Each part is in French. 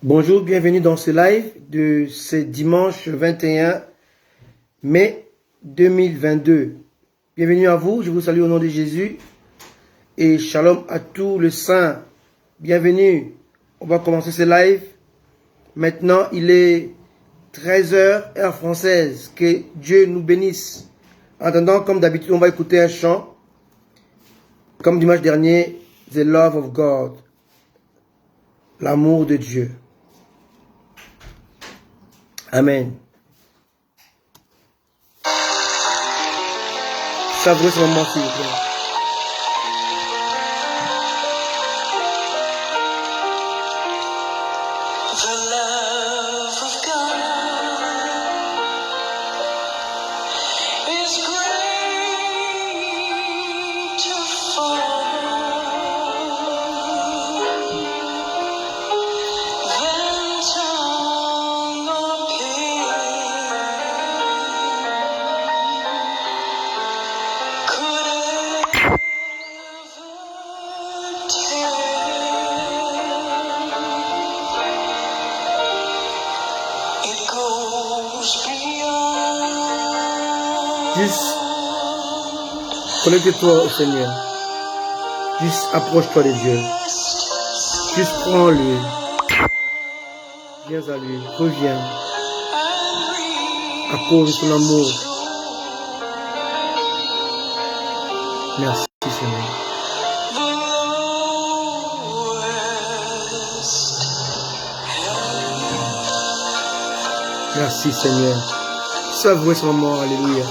Bonjour, bienvenue dans ce live de ce dimanche 21 mai 2022. Bienvenue à vous, je vous salue au nom de Jésus et shalom à tous les saints. Bienvenue, on va commencer ce live. Maintenant, il est 13h heure française. Que Dieu nous bénisse. En attendant, comme d'habitude, on va écouter un chant. Comme dimanche dernier, The Love of God. L'amour de Dieu. Amen. Savourez ce moment, s'il vous plaît. Juste connecte-toi au Seigneur. Juste approche-toi de Dieu. Juste prends-le. Viens à lui. Reviens. À cause de son amour. Merci Seigneur. Merci Seigneur. Savourez ce moment. Alléluia.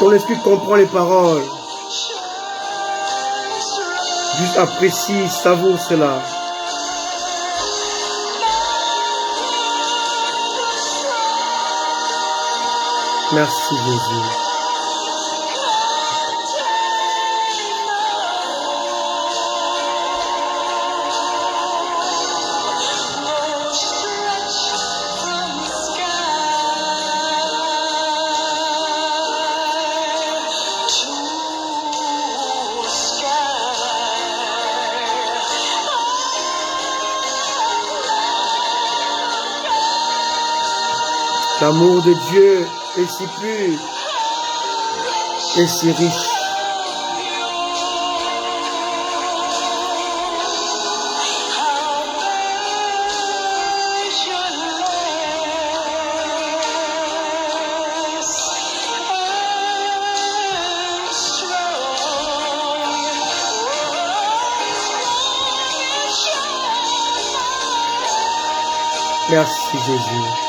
Ton esprit comprend les paroles. Juste apprécie, savoure cela. Merci Jésus. L'amour de Dieu est si pur et si riche. Merci Jésus.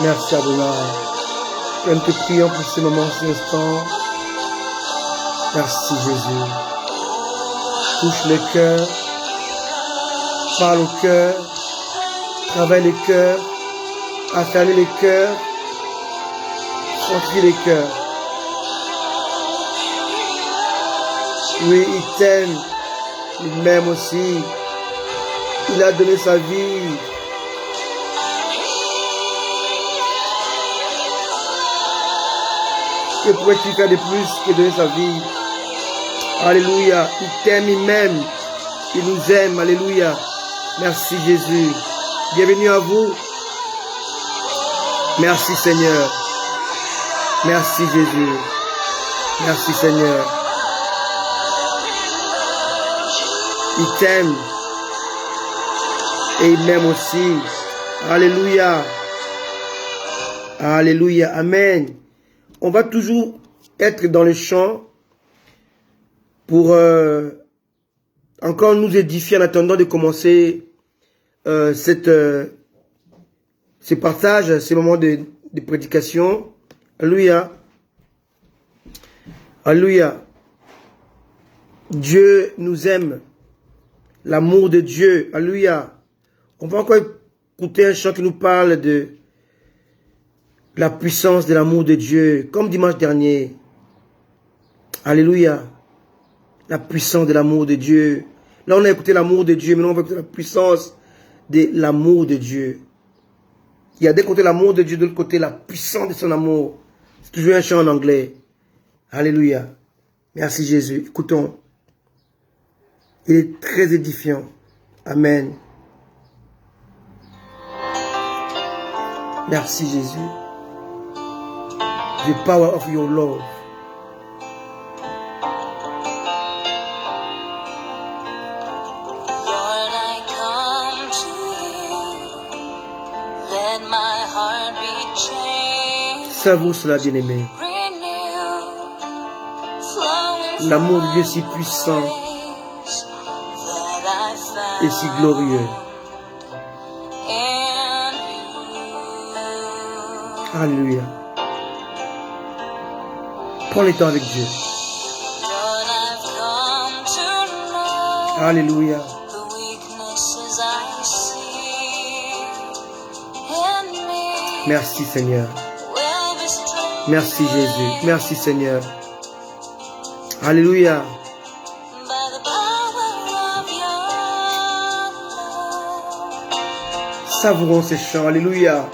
Merci Adonai. Nous te prions pour ce moment, ce instant. Merci Jésus. Touche les cœurs. Parle au cœur. Travaille les cœurs. Affermis les cœurs. Fortifie les cœurs. Oui, il t'aime. Il m'aime aussi. Il a donné sa vie. Que pourrais-tu faire de plus que donner sa vie? Alléluia. Il t'aime, il m'aime. Il nous aime. Alléluia. Merci Jésus. Bienvenue à vous. Merci Seigneur. Merci Jésus. Merci Seigneur. Il t'aime. Et il m'aime aussi. Alléluia. Alléluia. Amen. On va toujours être dans le chant pour encore nous édifier en attendant de commencer ce partage, ces moments de prédication. Alléluia. Alléluia. Dieu nous aime. L'amour de Dieu. Alléluia. On va encore écouter un chant qui nous parle de la puissance de l'amour de Dieu. Comme dimanche dernier. Alléluia. La puissance de l'amour de Dieu. Là, on a écouté l'amour de Dieu. Maintenant, on va écouter la puissance de l'amour de Dieu. Il y a d'un côté l'amour de Dieu, de l'autre côté la puissance de son amour. C'est toujours un chant en anglais. Alléluia. Merci Jésus. Écoutons. Il est très édifiant. Amen. Merci Jésus. The power of your love. Lord, I come to you. Let my heart be changed. Savoure cela, bien-aimé. L'amour de Dieu est si puissant et si glorieux. Alléluia. Prends le temps avec Dieu. Alléluia. Merci Seigneur. Merci Jésus. Merci Seigneur. Alléluia. Savourons ces chants. Alléluia.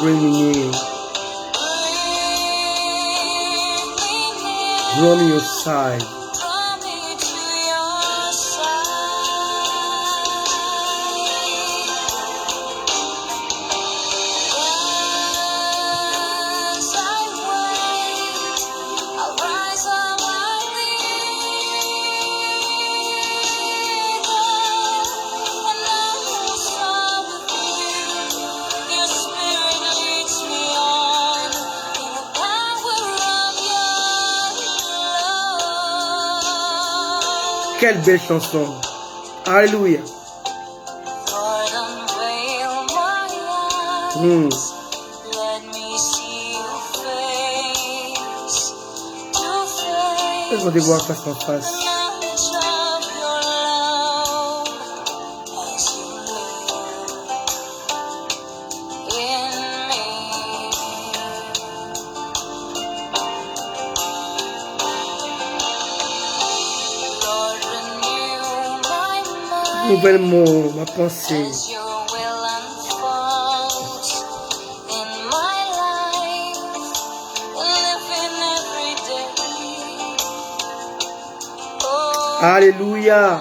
Bring me near. Draw me your side. Quelle belle chanson. Alléluia. Laisse-moi te voir face en face. Nouvellement ma pensée. Alléluia.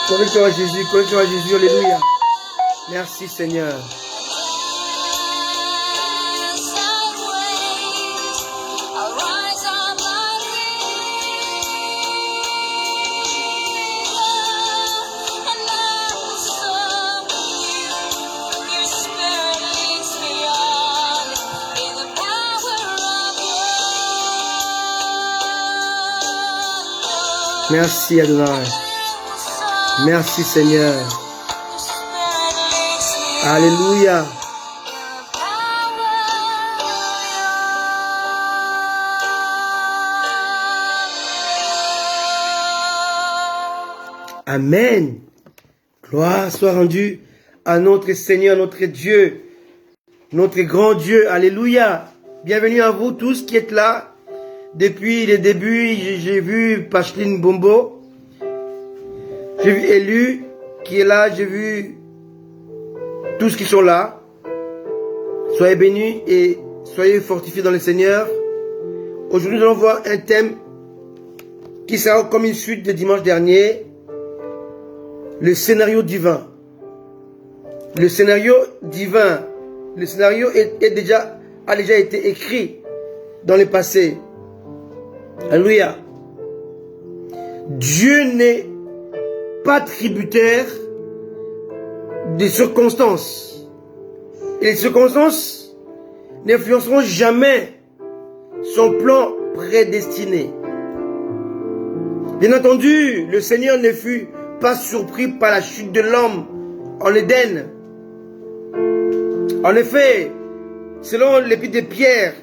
Connecte-toi à Jésus, connecte-toi à Jésus, alléluia. Merci Seigneur. Merci Adonai. Merci Seigneur. Alléluia. Amen. Gloire soit rendue à notre Seigneur, notre Dieu, notre grand Dieu. Alléluia. Bienvenue à vous tous qui êtes là. Depuis les débuts, j'ai vu Pacheline Bombo. J'ai vu Élu qui est là. J'ai vu tous qui sont là. Soyez bénis et soyez fortifiés dans le Seigneur. Aujourd'hui, nous allons voir un thème qui sera comme une suite de dimanche dernier. Le scénario divin. Le scénario divin. Le scénario a déjà été écrit dans le passé. Alléluia. Dieu n'est pas tributaire des circonstances. Et les circonstances n'influenceront jamais son plan prédestiné. Bien entendu, le Seigneur ne fut pas surpris par la chute de l'homme en Éden. En effet, selon l'épître de Pierre,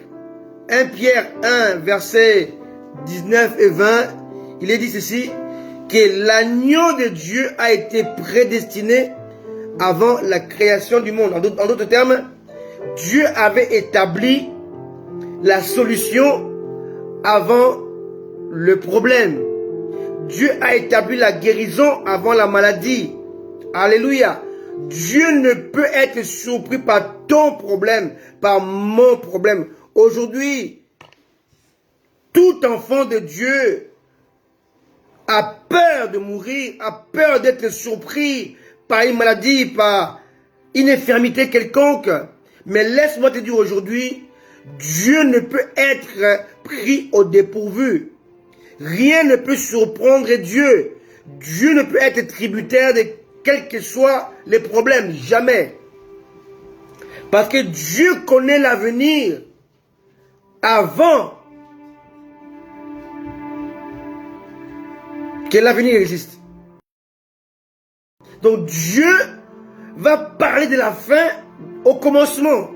1 Pierre 1, versets 19 et 20, il est dit ceci, que l'agneau de Dieu a été prédestiné avant la création du monde. En d'autres termes, Dieu avait établi la solution avant le problème. Dieu a établi la guérison avant la maladie. Alléluia. Dieu ne peut être surpris par ton problème, par mon problème. Aujourd'hui, tout enfant de Dieu a peur de mourir, a peur d'être surpris par une maladie, par une infirmité quelconque. Mais laisse-moi te dire aujourd'hui, Dieu ne peut être pris au dépourvu. Rien ne peut surprendre Dieu. Dieu ne peut être tributaire de quels que soient les problèmes. Jamais. Parce que Dieu connaît l'avenir avant que l'avenir existe. Donc Dieu va parler de la fin au commencement.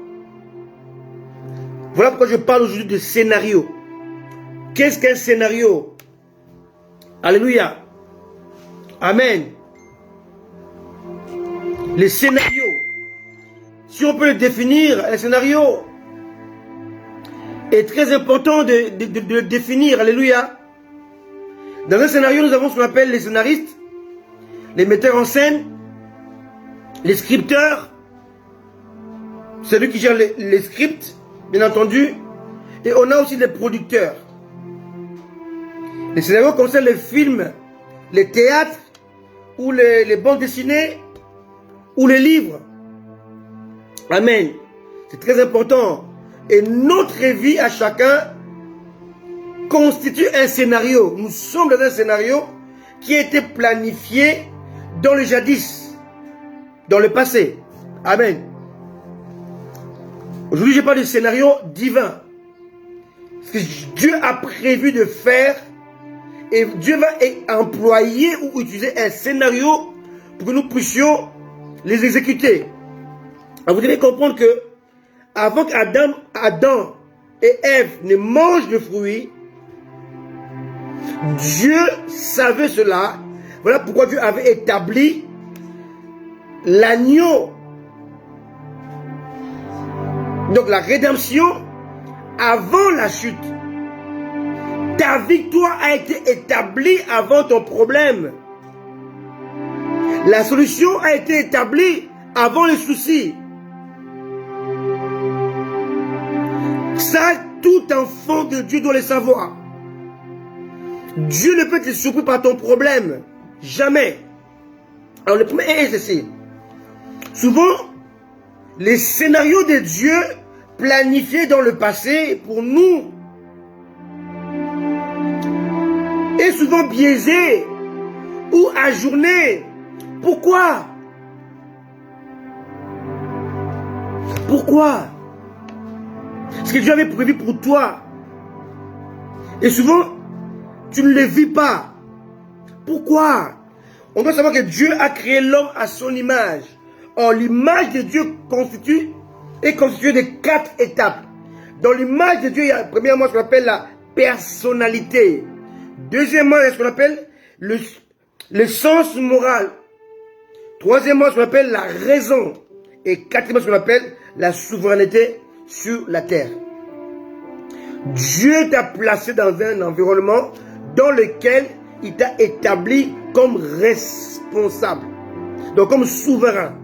Voilà pourquoi je parle aujourd'hui de scénario. Qu'est-ce qu'un scénario? Alléluia. Amen. Les scénarios. Si on peut le définir, un scénario est très important de le définir. Alléluia. Dans un scénario, nous avons ce qu'on appelle les scénaristes, les metteurs en scène, les scripteurs, celui qui gère les scripts, bien entendu, et on a aussi les producteurs. Les scénarios concernent les films, les théâtres, ou les bandes dessinées, ou les livres. Amen. C'est très important. Et notre vie à chacun constitue un scénario. Nous sommes dans un scénario qui a été planifié dans le jadis, dans le passé. Amen. Aujourd'hui, je parle du scénario divin. Ce que Dieu a prévu de faire. Et Dieu va employer ou utiliser un scénario pour que nous puissions les exécuter. Alors vous devez comprendre que avant qu'Adam et Ève ne mangent le fruit, Dieu savait cela. Voilà pourquoi Dieu avait établi l'agneau. Donc la rédemption avant la chute. Ta victoire a été établie avant ton problème. La solution a été établie avant les soucis. Ça, tout enfant de Dieu doit le savoir. Dieu ne peut être surpris par ton problème. Jamais. Alors le premier est ceci. Souvent, les scénarios de Dieu planifiés dans le passé pour nous est souvent biaisé ou ajourné. Pourquoi? Pourquoi? Ce que Dieu avait prévu pour toi. Et souvent, tu ne le vis pas. Pourquoi? On doit savoir que Dieu a créé l'homme à son image. Or, l'image de Dieu est constituée de 4 étapes. Dans l'image de Dieu, il y a premièrement ce qu'on appelle la personnalité. Deuxièmement, il y a ce qu'on appelle le sens moral. Troisièmement, ce qu'on appelle la raison. Et quatrièmement, ce qu'on appelle la souveraineté sur la terre. Dieu t'a placé dans un environnement dans lequel il t'a établi comme responsable. Donc comme souverain.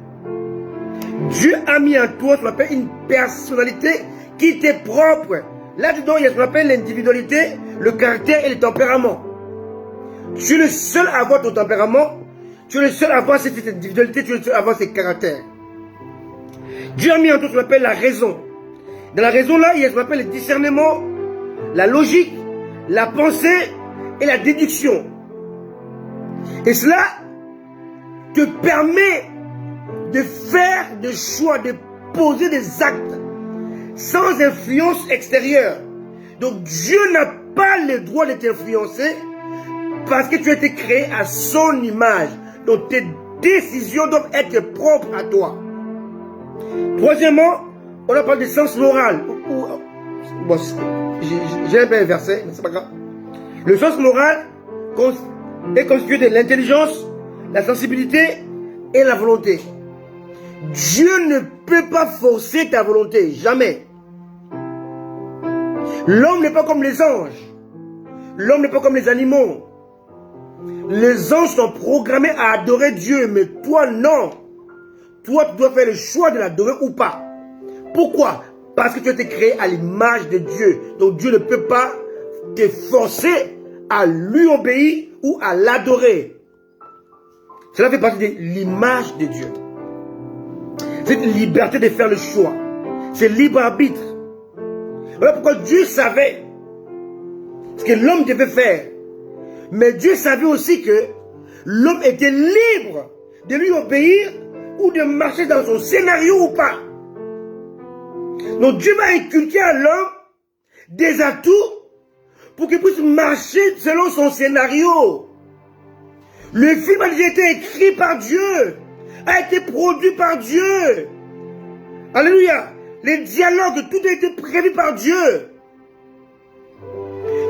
Dieu a mis en toi ce qu'on appelle une personnalité qui t'est propre. Là-dedans, il y a ce qu'on appelle l'individualité, le caractère et le tempérament. Tu es le seul à avoir ton tempérament, tu es le seul à avoir cette individualité, tu es le seul à avoir ces caractères. Dieu a mis en toi ce qu'on appelle la raison. Dans la raison, là, il y a ce qu'on appelle le discernement, la logique, la pensée et la déduction. Et cela te permet de faire des choix, de poser des actes sans influence extérieure. Donc Dieu n'a pas le droit de t'influencer parce que tu as été créé à son image. Donc tes décisions doivent être propres à toi. Troisièmement, on a parlé de sens moral. Bon, j'ai un peu inversé, mais c'est pas grave. Le sens moral est constitué de l'intelligence, la sensibilité et la volonté. Dieu ne peut pas forcer ta volonté, jamais. L'homme n'est pas comme les anges. L'homme n'est pas comme les animaux. Les anges sont programmés à adorer Dieu, mais toi non. Toi, tu dois faire le choix de l'adorer ou pas. Pourquoi? Parce que tu as été créé à l'image de Dieu. Donc Dieu ne peut pas te forcer à lui obéir ou à l'adorer. Cela fait partie de l'image de Dieu. Cette liberté de faire le choix. C'est libre arbitre. Voilà pourquoi Dieu savait ce que l'homme devait faire. Mais Dieu savait aussi que l'homme était libre de lui obéir ou de marcher dans son scénario ou pas. Donc Dieu va inculquer à l'homme des atouts pour qu'il puisse marcher selon son scénario. Le film a déjà été écrit par Dieu, a été produit par Dieu. Alléluia. Les dialogues, tout a été prévu par Dieu.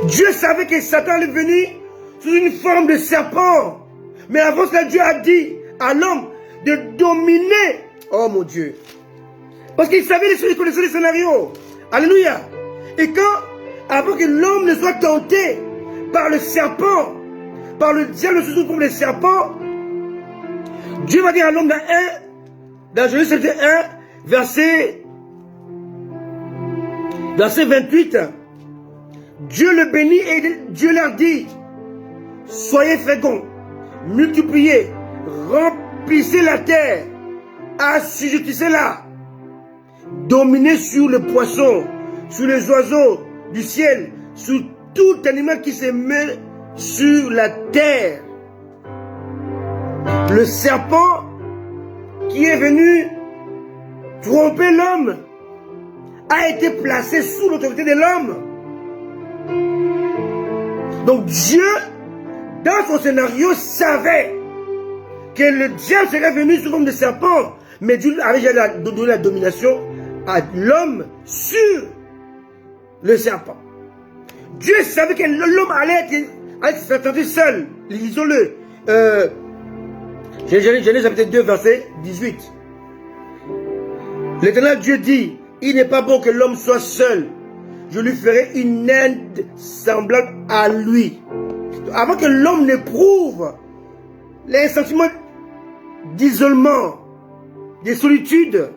Dieu savait que Satan allait venir sous une forme de serpent. Mais avant cela, Dieu a dit à l'homme de dominer. Oh mon Dieu. Parce qu'il savait, il connaissait les scénarios. Alléluia. Et avant que l'homme ne soit tenté par le serpent, par le diable sous forme de serpent, Dieu va dire à l'homme dans Genèse 1, verset 28, Dieu le bénit et Dieu leur dit, soyez féconds, multipliez, remplissez la terre, assujettissez-la, dominez sur le poisson, sur les oiseaux du ciel, sur tout animal qui se met sur la terre. Le serpent qui est venu tromper l'homme a été placé sous l'autorité de l'homme. Donc Dieu, dans son scénario, savait que le diable serait venu sous forme de serpent, mais Dieu avait déjà donné la domination à l'homme sur le serpent. Dieu savait que l'homme allait se tenter seul. Lisons-le. Genèse chapitre 2, verset 18. L'Éternel Dieu dit, il n'est pas bon que l'homme soit seul. Je lui ferai une aide semblable à lui. Avant que l'homme n'éprouve les sentiments d'isolement, de solitude,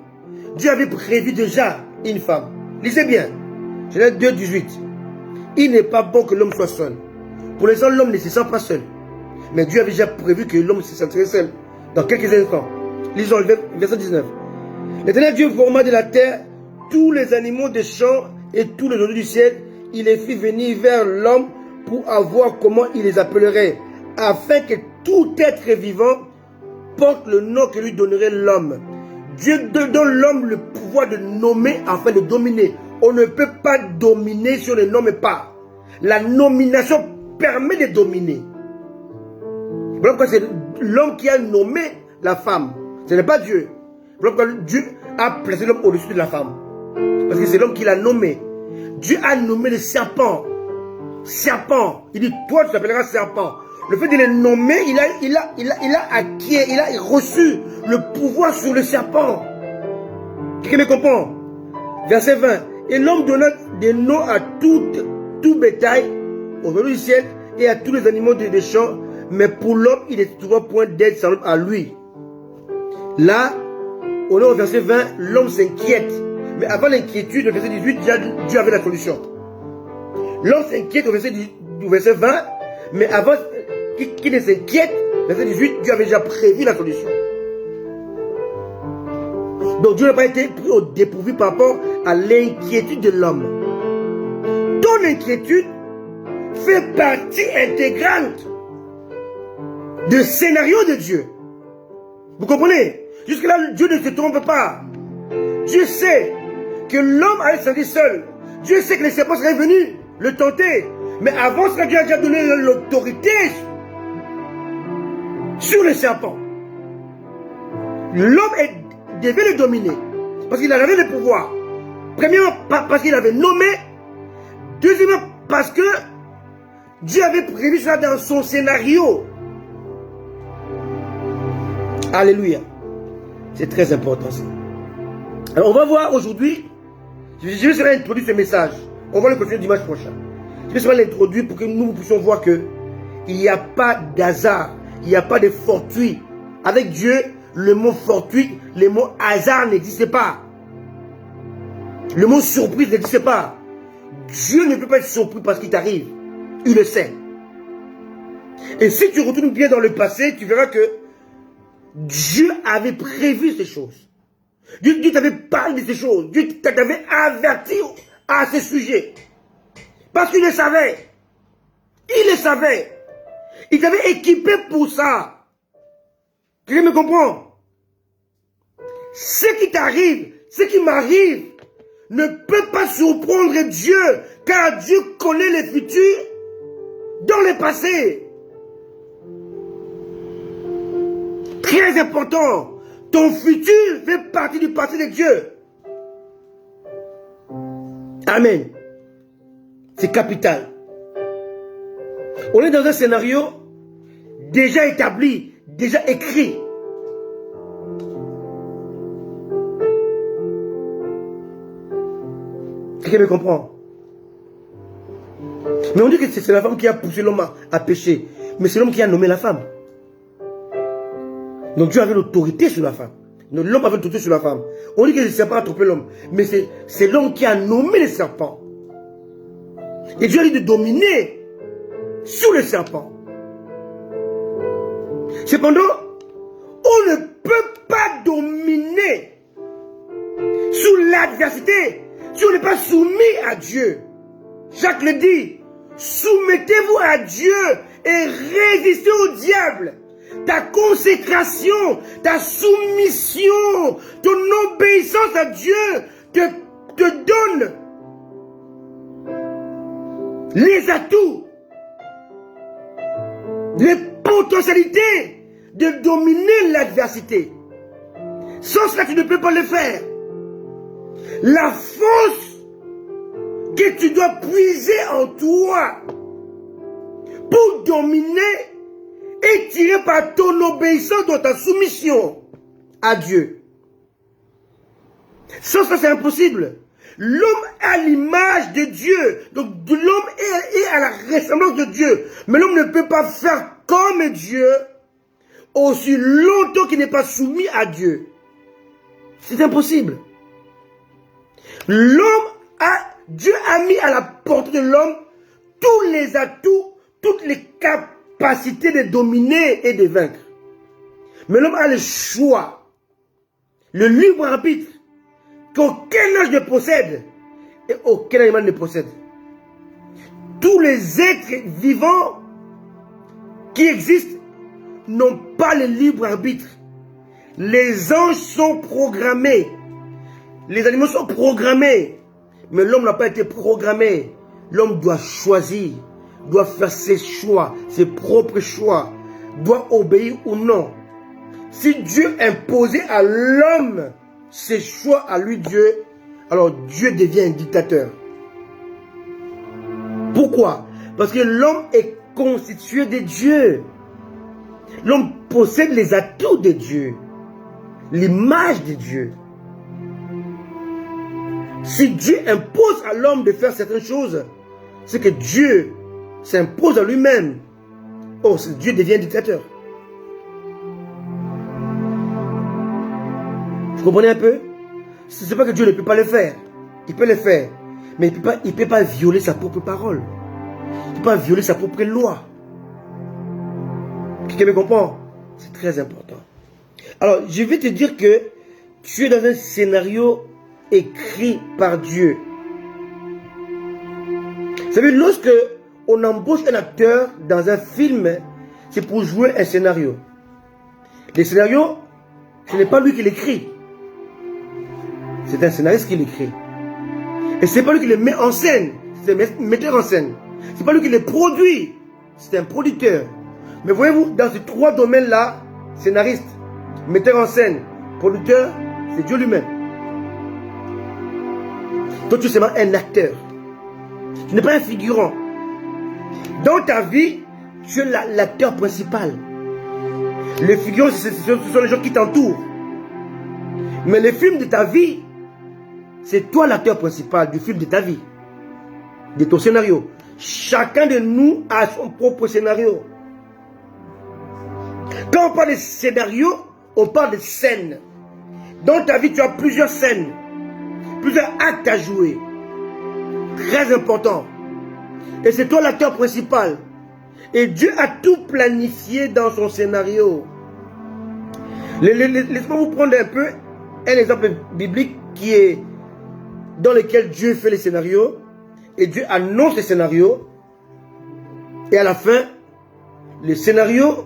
Dieu avait prévu déjà une femme. Lisez bien. Genèse 2, 18. Il n'est pas bon que l'homme soit seul. Pour l'instant, l'homme ne se sent pas seul. Mais Dieu avait déjà prévu que l'homme se sentirait seul dans quelques instants. Lisons le verset 19. L'Éternel Dieu forma de la terre tous les animaux des champs et tous les oiseaux du ciel. Il les fit venir vers l'homme pour avoir comment il les appellerait, afin que tout être vivant porte le nom que lui donnerait l'homme. Dieu donne l'homme le pouvoir de nommer afin de dominer. On ne peut pas dominer si on ne nomme pas. La nomination permet de dominer. Voilà pourquoi c'est l'homme qui a nommé la femme. Ce n'est pas Dieu. Voilà pourquoi Dieu a placé l'homme au-dessus de la femme. Parce que c'est l'homme qui l'a nommé. Dieu a nommé le serpent. Serpent. Il dit, toi tu t'appelleras serpent. Le fait de le nommer, il a acquis, il a reçu le pouvoir sur le serpent. Quelqu'un me comprend? Verset 20. Et l'homme donna des noms à tout bétail, aux oiseaux du ciel et à tous les animaux des champs. Mais pour l'homme, il ne trouva point d'aide semblable à lui. Là, on est au verset 20, l'homme s'inquiète. Mais avant l'inquiétude, au verset 18, Dieu avait la solution. L'homme s'inquiète au verset 20, mais avant qu'il ne s'inquiète, verset 18, Dieu avait déjà prévu la solution. Donc Dieu n'a pas été pris au dépourvu par rapport à l'inquiétude de l'homme. Ton inquiétude fait partie intégrante du scénario de Dieu. Vous comprenez? Jusque-là, Dieu ne se trompe pas. Dieu sait que l'homme allait se sentir seul. Dieu sait que les serpents seraient venus le tenter. Mais avant cela, Dieu a déjà donné l'autorité sur les serpents. L'homme devait le dominer. Parce qu'il avait le pouvoir. Premièrement, parce qu'il avait nommé. Deuxièmement, parce que Dieu avait prévu ça dans son scénario. Alléluia. C'est très important ça. Alors on va voir aujourd'hui. Je vais seulement introduire ce message. On va le continuer dimanche prochain. Je vais seulement l'introduire pour que nous puissions voir que il n'y a pas d'hasard. Il n'y a pas de fortuit. Avec Dieu, le mot fortuit, le mot hasard n'existe pas. Le mot surprise n'existe pas. Dieu ne peut pas être surpris parce qu'il t'arrive. Il le sait. Et si tu retournes bien dans le passé, tu verras que Dieu avait prévu ces choses. Dieu t'avait parlé de ces choses. Dieu t'avait averti à ce sujet. Parce qu'il le savait. Il le savait. Il t'avait équipé pour ça. Quelqu'un me comprend? Ce qui t'arrive, ce qui m'arrive, ne peut pas surprendre Dieu, car Dieu connaît les futurs dans le passé. Très important. Ton futur fait partie du passé de Dieu. Amen. C'est capital. On est dans un scénario déjà établi, déjà écrit. Quelqu'un me comprend? Mais on dit que c'est la femme qui a poussé l'homme à pécher. Mais c'est l'homme qui a nommé la femme. Donc Dieu avait l'autorité sur la femme. L'homme avait l'autorité sur la femme. On dit que le serpent a trompé l'homme. Mais c'est l'homme qui a nommé le serpent. Et Dieu a dit de dominer sur le serpent. Cependant, on ne peut pas dominer sous l'adversité si on n'est pas soumis à Dieu. Jacques le dit, soumettez-vous à Dieu et résistez au diable. Ta consécration, ta soumission, ton obéissance à Dieu te donne les atouts, les potentialités de dominer l'adversité. Sans cela, tu ne peux pas le faire. La force que tu dois puiser en toi pour dominer est tirée par ton obéissance dans ta soumission à Dieu. Sans ça, c'est impossible. L'homme a l'image de Dieu. Donc l'homme est à la ressemblance de Dieu. Mais l'homme ne peut pas faire comme Dieu aussi longtemps qu'il n'est pas soumis à Dieu. C'est impossible. Dieu a mis à la portée de l'homme tous les atouts, toutes les capacités de dominer et de vaincre. Mais l'homme a le choix, le libre arbitre, qu'aucun âge ne possède et aucun animal ne possède. Tous les êtres vivants qui existent n'ont pas le libre arbitre. Les anges sont programmés. Les animaux sont programmés. Mais l'homme n'a pas été programmé. L'homme doit choisir, doit faire ses choix, ses propres choix. doit obéir ou non. Si Dieu imposait à l'homme ses choix à lui, Dieu, alors Dieu devient un dictateur. Pourquoi? Parce que l'homme est constitué de Dieu. L'homme possède les atouts de Dieu, l'image de Dieu. Si Dieu impose à l'homme de faire certaines choses, c'est que Dieu s'impose à lui-même. Oh, Dieu devient dictateur. Vous comprenez un peu? Ce n'est pas que Dieu ne peut pas le faire. Il peut le faire. Mais il ne peut pas violer sa propre parole. Il ne peut pas violer sa propre loi. Quelqu'un me comprend? C'est très important. Alors, je vais te dire que tu es dans un scénario écrit par Dieu. Vous savez, lorsque on embauche un acteur dans un film, c'est pour jouer un scénario. Le scénario, ce n'est pas lui qui l'écrit. C'est un scénariste qui l'écrit. Et ce n'est pas lui qui le met en scène. C'est un metteur en scène. Ce n'est pas lui qui le produit. C'est un producteur. Mais voyez-vous, dans ces trois domaines-là, scénariste, metteur en scène, producteur, c'est Dieu lui-même. Toi, tu es seulement un acteur. Tu n'es pas un figurant. Dans ta vie, tu es l'acteur principal. Les figurants, ce sont les gens qui t'entourent. Mais le film de ta vie, c'est toi l'acteur principal du film de ta vie, de ton scénario. Chacun de nous a son propre scénario. Quand on parle de scénario, on parle de scène. Dans ta vie, tu as plusieurs scènes, plusieurs actes à jouer. Très important. Et c'est toi l'acteur principal. Et Dieu a tout planifié dans son scénario. Laissez-moi vous prendre un peu un exemple biblique qui est dans lequel Dieu fait les scénarios. Et Dieu annonce les scénarios. Et à la fin, le scénario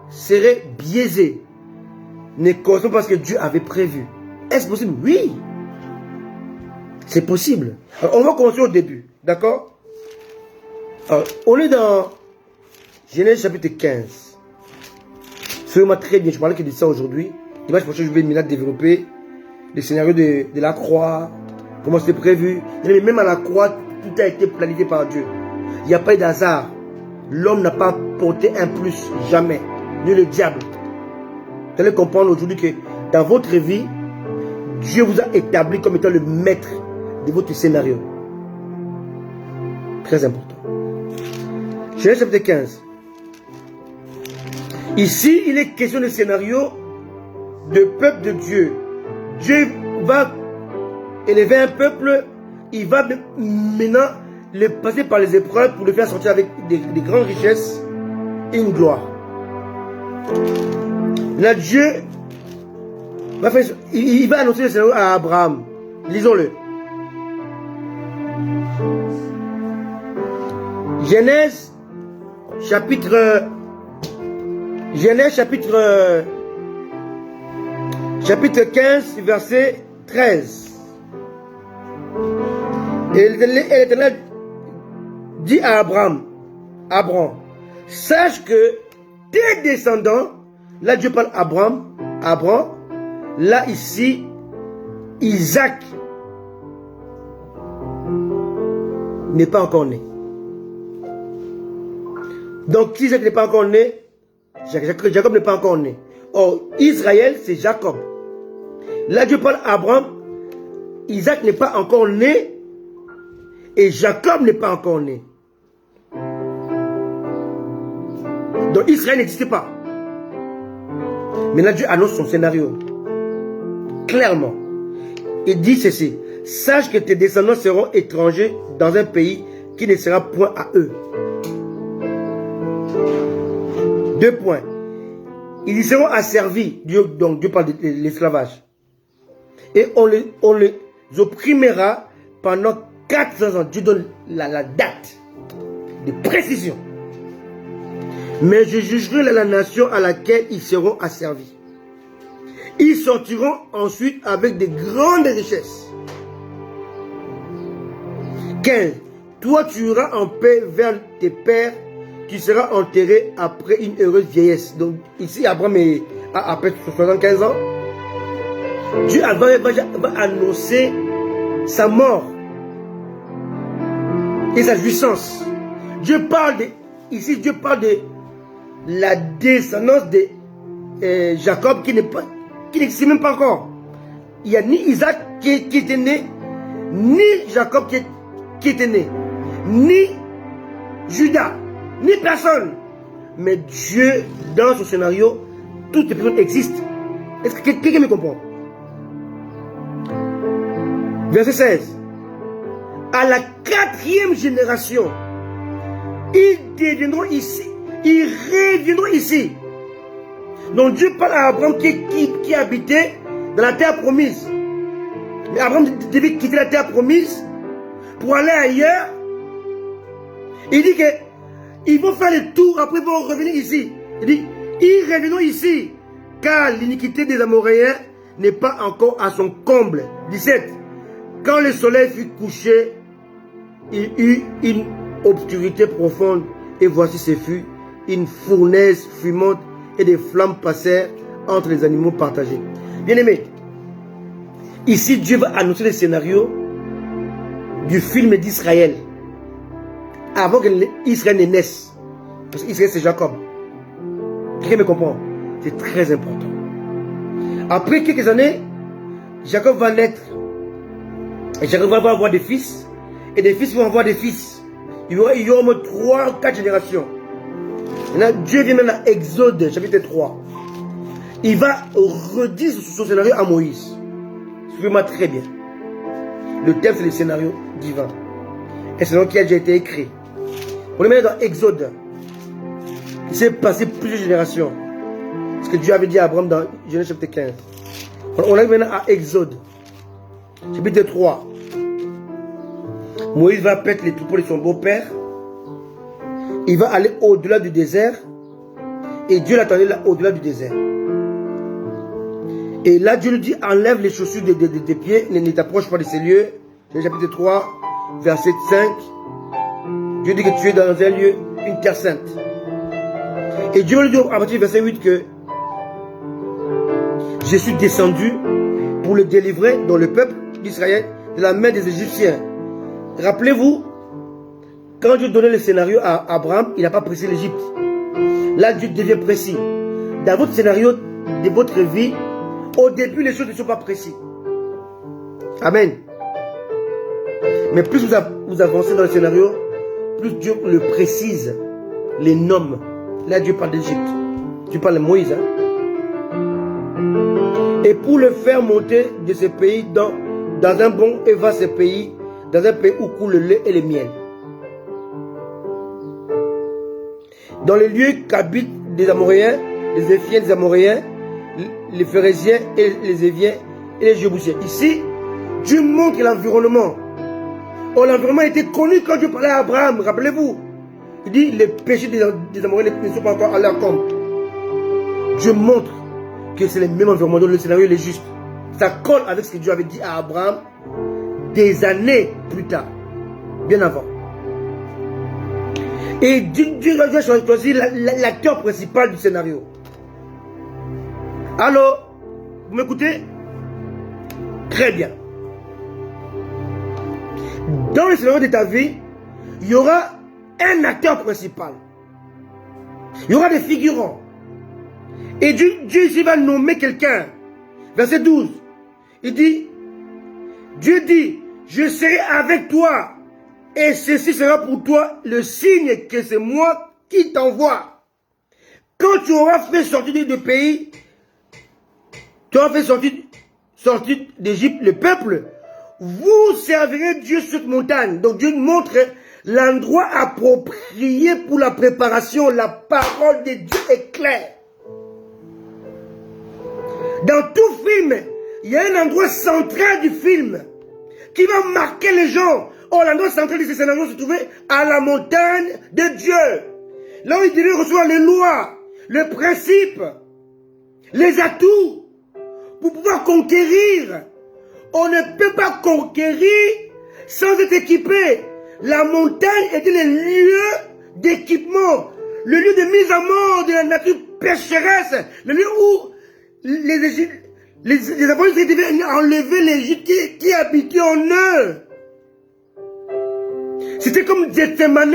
serait biaisé. Ne correspond pas à ce que Dieu avait prévu. Est-ce possible? Oui. C'est possible. Alors, on va commencer au début. D'accord? Alors, on est dans Genèse chapitre 15. Suivez-moi très bien. Je parlais que de ça aujourd'hui. Dimanche prochain, je vais maintenant développer le scénario de la croix. Comment c'était prévu. Même à la croix, tout a été planifié par Dieu. Il n'y a pas eu d'hasard. L'homme n'a pas porté un plus. Jamais. Ni le diable. Vous allez comprendre aujourd'hui que dans votre vie, Dieu vous a établi comme étant le maître de votre scénario. Très important. Genèse chapitre 15. Ici, il est question de scénario de peuple de Dieu. Dieu va élever un peuple, il va maintenant le passer par les épreuves pour le faire sortir avec des grandes richesses et une gloire. Là, Dieu va faire, il va annoncer le scénario à Abraham. Lisons-le. Genèse chapitre 15, verset 13. Et l'Éternel dit à Abraham, sache que tes descendants, là Dieu parle à Abraham, là ici, Isaac n'est pas encore né. Donc Isaac n'est pas encore né, Jacob n'est pas encore né. Or, Israël, c'est Jacob. Là, Dieu parle à Abraham, Isaac n'est pas encore né, et Jacob n'est pas encore né. Donc Israël n'existait pas. Mais là, Dieu annonce son scénario. Clairement. Il dit ceci. Sache que tes descendants seront étrangers dans un pays qui ne sera point à eux. 2 points. Ils y seront asservis. Donc Dieu parle de l'esclavage. Et on les opprimera pendant 400 ans. Dieu donne la date de précision. Mais je jugerai la nation à laquelle ils seront asservis. Ils sortiront ensuite avec de grandes richesses. 15. Toi, tu iras en paix vers tes pères. tu seras enterré après une heureuse vieillesse. Donc ici, Abraham a après 75 ans. Dieu va annoncer sa mort et sa jouissance. Dieu parle de la descendance de Jacob qui n'existe même pas encore. Il n'y a ni Isaac qui était né, ni Jacob qui était né, ni Judas, ni personne. Mais Dieu, dans son scénario, toutes les personnes existent. Est-ce que quelqu'un me comprend? Verset 16. À la 4e génération, ils reviendront ici. Donc Dieu parle à Abraham qui habitait dans la terre promise. Mais Abraham devait quitter la terre promise pour aller ailleurs. Il dit qu'ils vont faire le tour, après ils vont revenir ici. Il dit, ils reviendront ici, car l'iniquité des Amoréens n'est pas encore à son comble. 17. Quand le soleil fut couché, il eut une obscurité profonde, et voici ce fut une fournaise fumante, et des flammes passèrent entre les animaux partagés. Bien-aimés, ici Dieu va annoncer le scénario du film d'Israël, avant que Israël ne naisse. Parce qu'Israël c'est Jacob. Quelqu'un me comprend? C'est très important. Après quelques années, Jacob va naître. Et Jacob va avoir des fils. Et des fils vont avoir des fils. Il y aura au moins 3 ou 4 générations. Maintenant, Dieu vient maintenant à Exode, chapitre 3. Il va redire son scénario à Moïse. Suivez-moi très bien. Le thème, c'est le scénario divin. Un scénario qui a déjà été écrit. On est maintenant dans Exode. Il s'est passé plusieurs générations. Ce que Dieu avait dit à Abraham dans Genèse chapitre 15. On arrive maintenant à Exode, chapitre 3. Moïse va perdre les troupeaux de son beau-père. Il va aller au-delà du désert. Et Dieu l'attendait là, au-delà du désert. Et là, Dieu lui dit, enlève les chaussures de tes pieds, ne t'approche pas de ces lieux. Chapitre 3, verset 5. Dieu dit que tu es dans un lieu, une terre sainte. Et Dieu lui dit à partir du verset 8 que je suis descendu pour le délivrer dans le peuple d'Israël de la main des Égyptiens. Rappelez-vous, quand Dieu donnait le scénario à Abraham, il n'a pas précisé l'Égypte. Là, Dieu devient précis. Dans votre scénario de votre vie, au début, les choses ne sont pas précises. Amen. Mais plus vous avancez dans le scénario, plus Dieu le précise, les nomme. Là, Dieu parle d'Égypte. Dieu parle de Moïse. Et pour le faire monter de ce pays dans un bon et vaste pays, dans un pays où coule le lait et le miel. Dans les lieux qu'habitent des Amoréens, les Éphiens des Amoréens, les Phérésiens et les Éviens et les Jébusiens. Ici, Dieu montre l'environnement. Oh, l'environnement était connu quand Dieu parlait à Abraham, rappelez-vous. Il dit, les péchés des Amoréens ne sont pas encore à leur compte. Dieu montre que c'est le même environnement, donc le scénario est juste. Ça colle avec ce que Dieu avait dit à Abraham des années plus tard, bien avant. Et Dieu a choisi l'acteur principal du scénario. Allô? Vous m'écoutez? Très bien. Dans le scénario de ta vie, il y aura un acteur principal. Il y aura des figurants. Et Dieu ici va nommer quelqu'un. Verset 12. Il dit, Dieu dit, je serai avec toi. Et ceci sera pour toi le signe que c'est moi qui t'envoie. Quand tu auras fait sortir du pays, tu auras fait sortir d'Égypte le peuple, vous servirez Dieu sur cette montagne. Donc Dieu montre l'endroit approprié pour la préparation. La parole de Dieu est claire. Dans tout film, il y a un endroit central du film qui va marquer les gens. Oh, l'endroit central de ce scénario se trouvait à la montagne de Dieu. Là où il devait recevoir les lois, les principes, les atouts pour pouvoir conquérir. On ne peut pas conquérir sans être équipé. La montagne était le lieu d'équipement. le lieu de mise à mort de la nature pécheresse, le lieu où les enfants devaient enlever l'Égypte qui habitait en eux. C'était comme Gethsemane.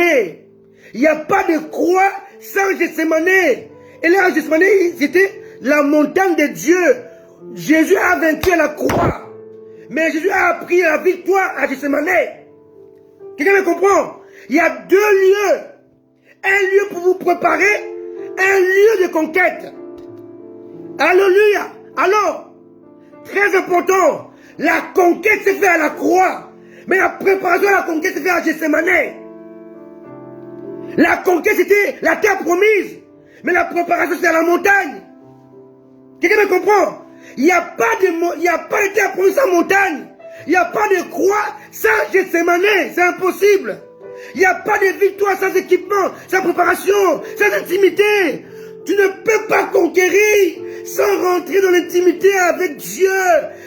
Il n'y a pas de croix sans Gethsemane. Et là, Gethsemane, c'était la montagne de Dieu. Jésus a vaincu à la croix. Mais Jésus a appris la victoire à Gethsemane. Quelqu'un me comprend? Il y a deux lieux. Un lieu pour vous préparer, un lieu de conquête. Alléluia. Alors, très important, la conquête se fait à la croix. Mais la préparation à la conquête se fait à Gethsemane. La conquête, c'était la terre promise. Mais la préparation, c'est à la montagne. Quelqu'un me comprend? Il n'y a pas de terre promise sans montagne. Il n'y a pas de croix sans Gethsemane. C'est impossible. Il n'y a pas de victoire sans équipement, sans préparation, sans intimité. Tu ne peux pas conquérir sans rentrer dans l'intimité avec Dieu.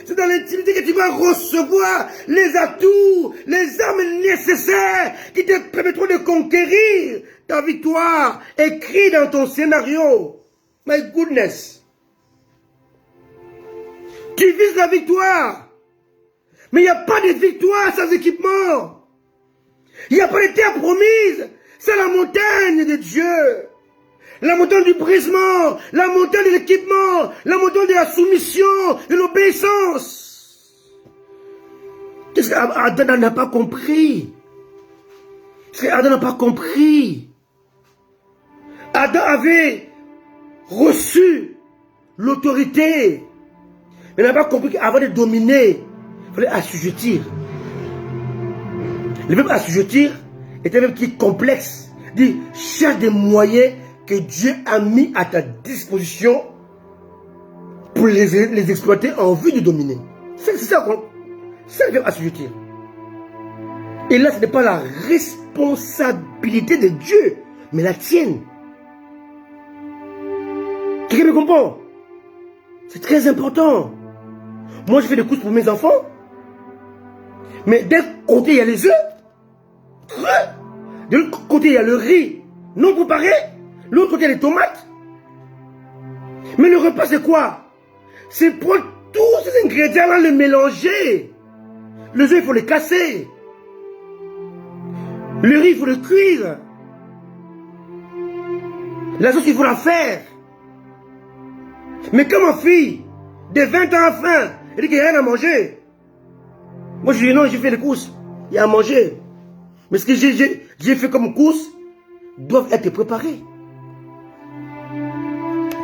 C'est dans l'intimité que tu vas recevoir les atouts, les armes nécessaires qui te permettront de conquérir ta victoire. Écrit dans ton scénario. My goodness. Tu vises la victoire. Mais il n'y a pas de victoire sans équipement. Il n'y a pas de terre promise. C'est la montagne de Dieu. La montagne du brisement, la montagne de l'équipement, la montagne de la soumission, de l'obéissance. Qu'est-ce qu'Adam n'a pas compris? Qu'est-ce qu'Adam n'a pas compris? Adam avait reçu l'autorité. Mais il n'a pas compris qu'avant de dominer, il fallait assujettir. Le verbe assujettir est un verbe qui est complexe. Dit, cherche des moyens que Dieu a mis à ta disposition pour les exploiter en vue de dominer. C'est ça, c'est le verbe assujettir. Et là, ce n'est pas la responsabilité de Dieu, mais la tienne. Quelqu'un me comprend? C'est très important. Moi, je fais des courses pour mes enfants. Mais d'un côté, il y a les œufs. De l'autre côté, il y a le riz non préparé. De l'autre côté, il y a les tomates. Mais le repas, c'est quoi? C'est prendre tous ces ingrédients-là, les mélanger. Les œufs, il faut les casser. Le riz, il faut le cuire. La sauce, il faut la faire. Mais quand ma fille, de 20 ans à faim, elle dit qu'il n'y a rien à manger. Moi, je dis non, j'ai fait les courses. Il y a à manger. Mais ce que j'ai fait comme courses doivent être préparés.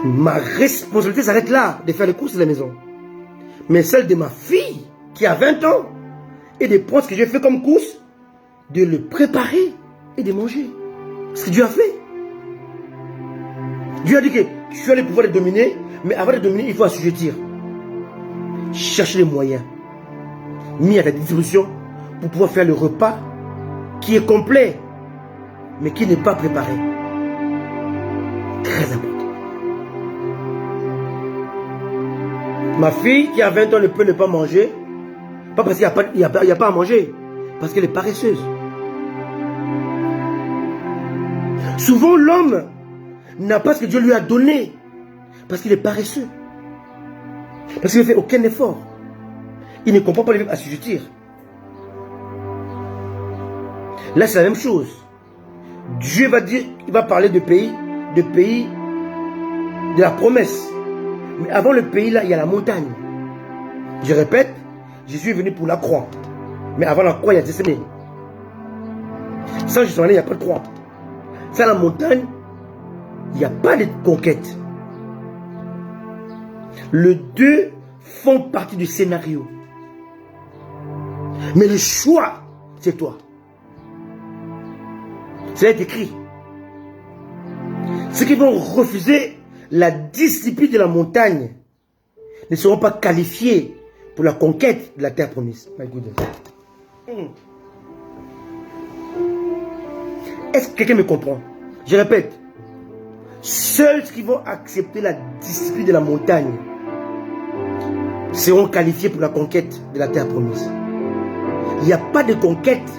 Ma responsabilité s'arrête là, de faire les courses de la maison. Mais celle de ma fille, qui a 20 ans, et de prendre ce que j'ai fait comme courses, de le préparer et de manger. Ce que Dieu a fait. Dieu a dit que tu as le pouvoir de dominer, mais avant de dominer, il faut assujettir. Chercher les moyens mis à ta disposition pour pouvoir faire le repas qui est complet, mais qui n'est pas préparé. Très important. Ma fille qui a 20 ans ne peut ne pas manger, pas parce qu'il n'y a pas à manger, parce qu'elle est paresseuse. Souvent, l'homme n'a pas ce que Dieu lui a donné, parce qu'il est paresseux. Parce qu'il ne fait aucun effort. Il ne comprend pas le verbe assujettir. Là, c'est la même chose. Dieu va dire, il va parler de pays de la promesse. Mais avant le pays, là, il y a la montagne. Je répète, Jésus est venu pour la croix. Mais avant la croix, il y a Gethsemane. Sans Gethsemane, il n'y a pas de croix. Sans la montagne, il n'y a pas de conquête. Les deux font partie du scénario. Mais le choix, c'est toi. C'est écrit. Ceux qui vont refuser la discipline de la montagne ne seront pas qualifiés pour la conquête de la terre promise. My goodness. Est-ce que quelqu'un me comprend? Je répète. Seuls ceux qui vont accepter la discipline de la montagne seront qualifiés pour la conquête de la terre promise. Il n'y a pas de conquête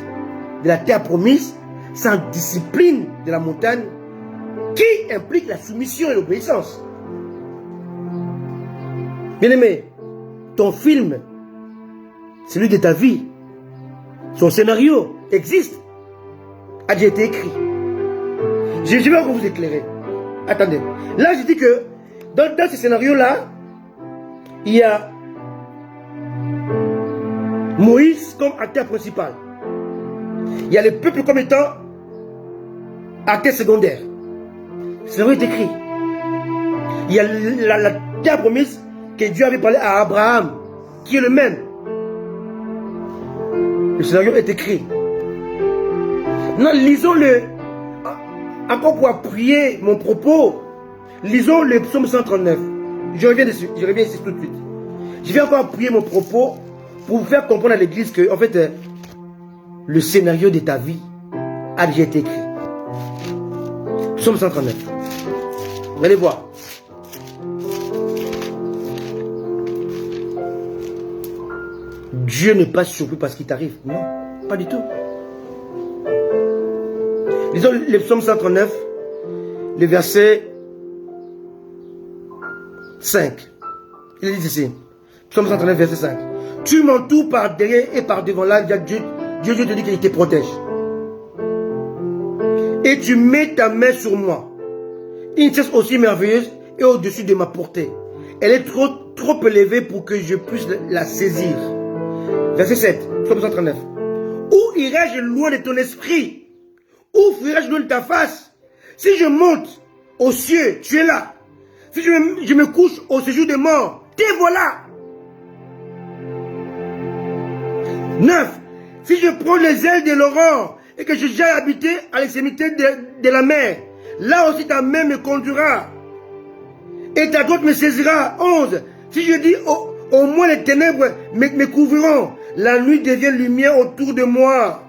de la terre promise sans discipline de la montagne qui implique la soumission et l'obéissance. Bien-aimé, ton film, celui de ta vie, son scénario existe, a déjà été écrit. Je vais encore vous éclairer. Attendez. Là, je dis que dans ce scénario-là, il y a Moïse comme acteur principal. Il y a le peuple comme étant acteur secondaire. Le scénario est écrit. Il y a la terre promise que Dieu avait parlé à Abraham, qui est le même. Le scénario est écrit. Non, lisons-le. Encore pour appuyer mon propos, lisons le psaume 139. Je reviens dessus, je reviens ici tout de suite. Je vais encore appuyer mon propos pour vous faire comprendre à l'église que, en fait, le scénario de ta vie a déjà été écrit. Psaume 139. Vous allez voir. Dieu n'est pas surpris par ce qui t'arrive. Non, pas du tout. Lisons le psaume 139, le verset 5. Il dit ici, psaume 139, verset 5. Tu m'entoures par derrière et par devant. Là, Dieu te dit qu'il te protège. Et tu mets ta main sur moi. Une cesse aussi merveilleuse et au-dessus de ma portée. Elle est trop élevée pour que je puisse la saisir. Verset 7, psaume 139. Où irai-je loin de ton esprit? Où fuirai-je loin de ta face? Si je monte aux cieux, tu es là. Si je me couche au séjour des morts, te voilà. 9. Si je prends les ailes de l'aurore et que je j'aille habiter à l'extrémité de la mer, là aussi ta main me conduira et ta droite me saisira. 11. Si je dis au moins les ténèbres me couvriront, la nuit devient lumière autour de moi.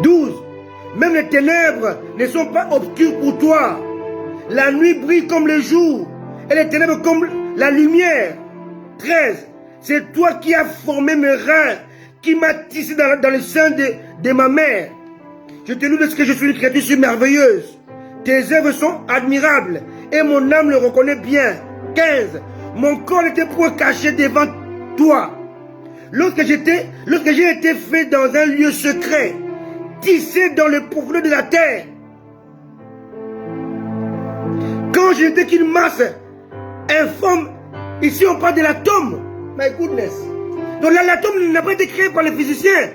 12. Même les ténèbres ne sont pas obscures pour toi. La nuit brille comme le jour et les ténèbres comme la lumière. 13. C'est toi qui as formé mes reins, qui m'as tissé dans le sein de ma mère. Je te loue parce que je suis une créature merveilleuse. Tes œuvres sont admirables et mon âme le reconnaît bien. 15. Mon corps était point caché devant toi. Lorsque j'ai été fait dans un lieu secret, tissé dans le profond de la terre. Quand je n'étais qu'une masse informe, ici on parle de l'atome. My goodness. Donc l'atome n'a pas été créé par les physiciens.